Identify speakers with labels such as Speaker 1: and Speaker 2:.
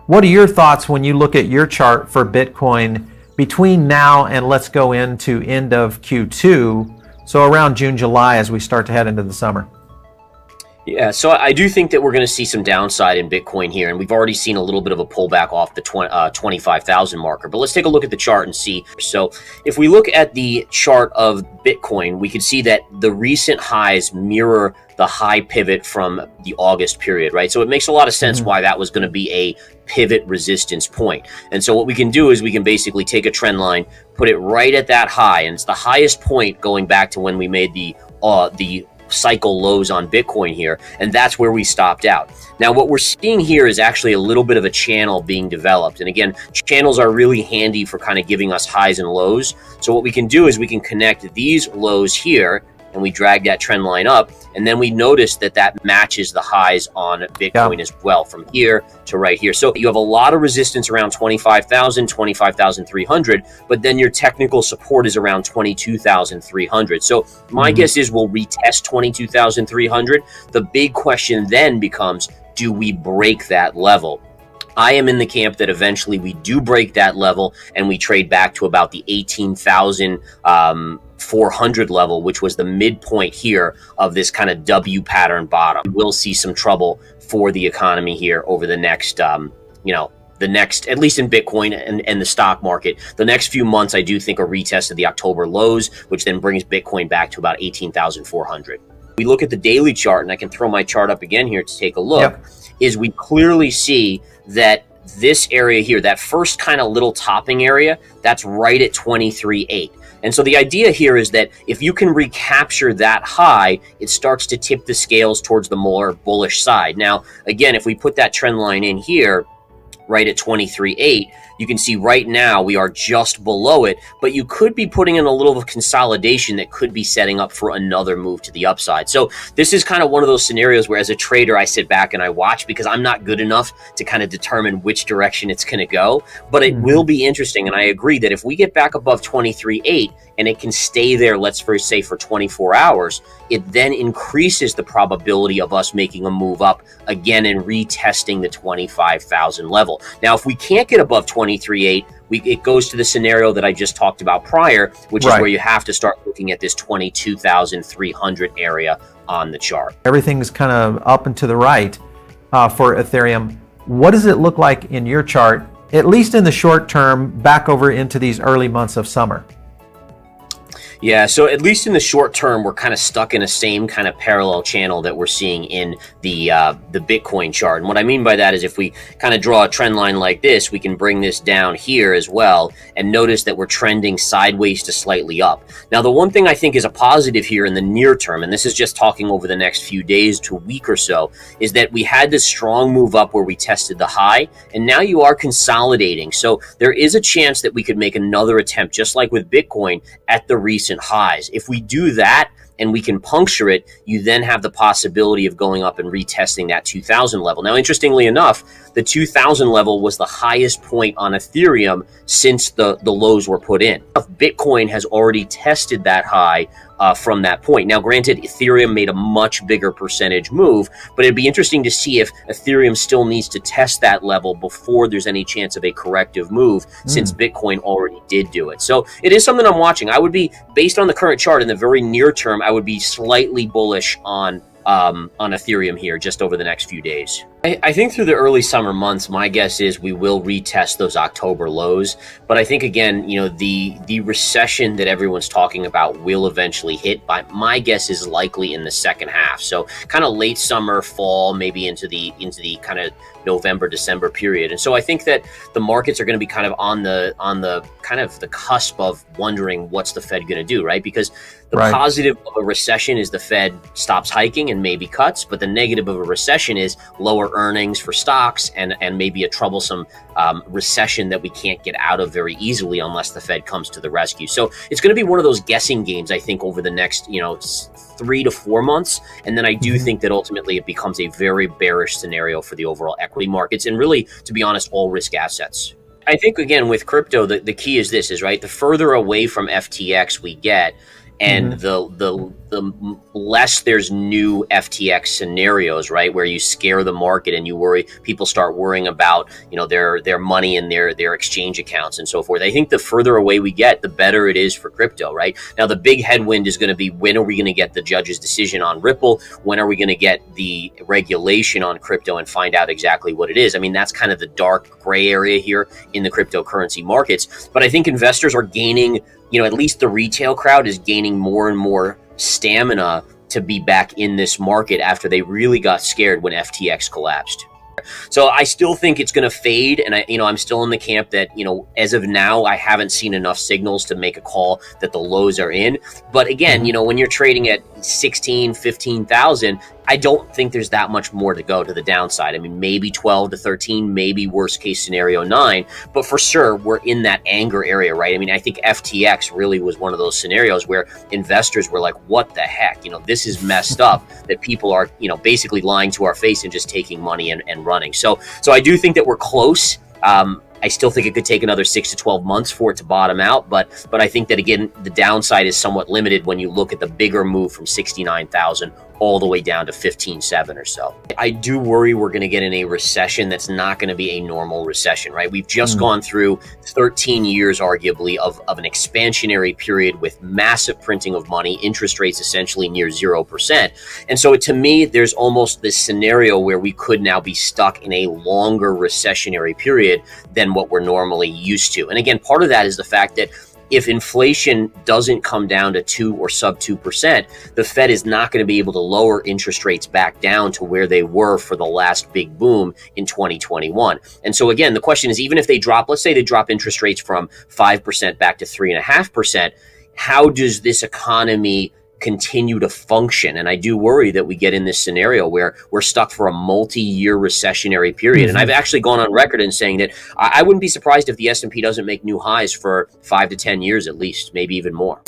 Speaker 1: What are your thoughts when you look at your chart for Bitcoin between now and let's go into end of Q2, so around June, July as we start to head into the summer?
Speaker 2: Yeah, so I do think that we're going to see some downside in Bitcoin here, and we've already seen a little bit of a pullback off the 25,000 marker. But let's take a look at the chart and see. So if we look at the chart of Bitcoin, we can see that the recent highs mirror the high pivot from the August period, right? So it makes a lot of sense why that was going to be a pivot resistance point. And so what we can do is we can basically take a trend line, put it right at that high, and it's the highest point going back to when we made the cycle lows on Bitcoin here, and that's where we stopped out. Now what we're seeing here is actually a little bit of a channel being developed, and again, channels are really handy for kind of giving us highs and lows. So what we can do is we can connect these lows here, and we drag that trend line up, and then we notice that that matches the highs on Bitcoin as well, from here to right here. So you have a lot of resistance around 25,000, 25,300, but then your technical support is around 22,300. So my guess is we'll retest 22,300. The big question then becomes, do we break that level? I am in the camp that eventually we do break that level and we trade back to about the 18,400 level, which was the midpoint here of this kind of W pattern bottom. We'll see some trouble for the economy here over the next, the next, at least in Bitcoin and the stock market, the next few months. I do think a retest of the October lows, which then brings Bitcoin back to about 18,400. We look at the daily chart, and I can throw my chart up again here to take a look, is we clearly see that this area here, that first kind of little topping area, that's right at 23.8. And so the idea here is that if you can recapture that high, it starts to tip the scales towards the more bullish side. Now, again, if we put that trend line in here, right at 23.8, you can see right now we are just below it, but you could be putting in a little of a consolidation that could be setting up for another move to the upside. So this is kind of one of those scenarios where as a trader, I sit back and I watch, because I'm not good enough to kind of determine which direction it's going to go, but it will be interesting. And I agree that if we get back above 23.8 and it can stay there, let's first say for 24 hours, it then increases the probability of us making a move up again and retesting the 25,000 level. Now, if we can't get above 23.8, it goes to the scenario that I just talked about prior, which is where you have to start looking at this 22,300 area on the chart.
Speaker 1: Everything's kind of up and to the right for Ethereum. What does it look like in your chart, at least in the short term, back over into these early months of summer?
Speaker 2: Yeah, so at least in the short term, we're kind of stuck in a same kind of parallel channel that we're seeing in the Bitcoin chart. And what I mean by that is if we kind of draw a trend line like this, we can bring this down here as well and notice that we're trending sideways to slightly up. Now, the one thing I think is a positive here in the near term, and this is just talking over the next few days to a week or so, is that we had this strong move up where we tested the high, and now you are consolidating. So there is a chance that we could make another attempt, just like with Bitcoin, at the recent highs. If we do that and we can puncture it, you then have the possibility of going up and retesting that 2,000 level. Now, interestingly enough, the 2,000 level was the highest point on Ethereum since the lows were put in. Bitcoin has already tested that high from that point. Now, granted, Ethereum made a much bigger percentage move, but it'd be interesting to see if Ethereum still needs to test that level before there's any chance of a corrective move, since Bitcoin already did do it. So it is something I'm watching. I would be, based on the current chart in the very near term, I would be slightly bullish on Ethereum here just over the next few days. I think through the early summer months, my guess is we will retest those October lows. But I think, again, the recession that everyone's talking about will eventually hit. But my guess is likely in the second half. So kind of late summer, fall, maybe into the kind of November, December period. And so I think that the markets are going to be kind of on the kind of the cusp of wondering what's the Fed going to do, right? Because the positive of a recession is the Fed stops hiking and maybe cuts, but the negative of a recession is lower earnings for stocks and maybe a troublesome recession that we can't get out of very easily unless the Fed comes to the rescue. So it's going to be one of those guessing games, I think, over the next 3 to 4 months. And then I do think that ultimately it becomes a very bearish scenario for the overall equity markets and really, to be honest, all risk assets. I think, again, with crypto, the key is this, is right, the further away from FTX we get, and the less there's new FTX scenarios, right, where you scare the market and you worry, people start worrying about, you know, their money and their exchange accounts and so forth. I think the further away we get, the better it is for crypto, right? Now, the big headwind is going to be, when are we going to get the judge's decision on Ripple? When are we going to get the regulation on crypto and find out exactly what it is? I mean, that's kind of the dark gray area here in the cryptocurrency markets. But I think investors are gaining, you know, at least the retail crowd is gaining more and more stamina to be back in this market after they really got scared when FTX collapsed. So I still think it's going to fade, and I'm still in the camp that, you know, as of now, I haven't seen enough signals to make a call that the lows are in. But again, you know, when you're trading at 16, 15,000, I don't think there's that much more to go to the downside. I mean, maybe 12 to 13, maybe worst case scenario 9, but for sure we're in that anger area, right? I mean, I think FTX really was one of those scenarios where investors were like, what the heck? You know, this is messed up that people are, you know, basically lying to our face and just taking money and running. So I do think that we're close. I still think it could take another 6 to 12 months for it to bottom out, but I think that, again, the downside is somewhat limited when you look at the bigger move from 69,000 all the way down to 15.7 or so. I do worry we're going to get in a recession that's not going to be a normal recession, right? We've just gone through 13 years, arguably, of an expansionary period with massive printing of money, interest rates essentially near 0%. And so to me, there's almost this scenario where we could now be stuck in a longer recessionary period than what we're normally used to. And again, part of that is the fact that if inflation doesn't come down to 2 or sub 2%, the Fed is not going to be able to lower interest rates back down to where they were for the last big boom in 2021. And so again, the question is, even if they drop, let's say they drop interest rates from 5% back to 3.5%, how does this economy continue to function? And I do worry that we get in this scenario where we're stuck for a multi-year recessionary period. And I've actually gone on record in saying that I wouldn't be surprised if the S&P doesn't make new highs for 5 to 10 years at least, maybe even more.